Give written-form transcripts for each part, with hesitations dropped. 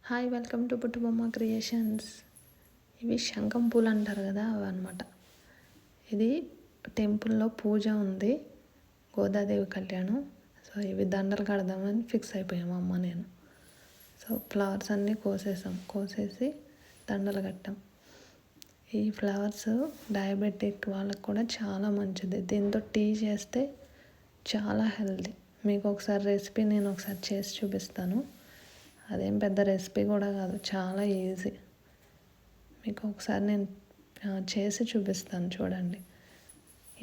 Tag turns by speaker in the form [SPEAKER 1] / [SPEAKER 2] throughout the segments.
[SPEAKER 1] Hi, welcome to Puttubomma creations. ఇవి శంఖం పూలు అంటారు కదా, అవి అనమాట. ఇది టెంపుల్లో పూజ ఉంది, గోదాదేవి కళ్యాణం. సో ఇవి దండలు కడదామని ఫిక్స్ అయిపోయాము అమ్మ నేను. సో ఫ్లవర్స్ అన్నీ కోసేసి దండలు కట్టాం. ఈ ఫ్లవర్స్ డయాబెటిక్ వాళ్ళకు కూడా చాలా మంచిది. దీంతో టీ చేస్తే చాలా హెల్తీ. మీకు ఒకసారి రెసిపీ నేను ఒకసారి చేసి చూపిస్తాను. అదేం పెద్ద రెసిపీ కూడా కాదు, చాలా ఈజీ. మీకు ఒకసారి నేను చేసి చూపిస్తాను, చూడండి.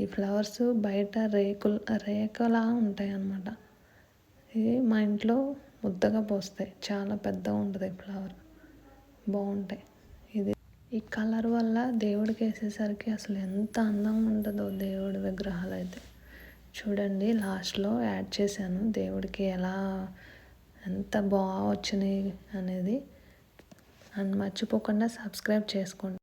[SPEAKER 1] ఈ ఫ్లవర్స్ బయట రేకులా ఉంటాయి అన్నమాట. ఇవి మా ఇంట్లో ముద్దగా పోస్తాయి, చాలా పెద్దగా ఉంటుంది ఫ్లవర్, బాగుంటాయి. ఈ కలర్ వల్ల దేవుడికి వేసేసరికి అసలు ఎంత అందంగా ఉంటుందో దేవుడి విగ్రహాలు అయితే. చూడండి, లాస్ట్లో యాడ్ చేశాను దేవుడికి ఎంత బాగా వచ్చినాయి అనేది. అండ్ మర్చిపోకుండా సబ్స్క్రైబ్ చేసుకోండి.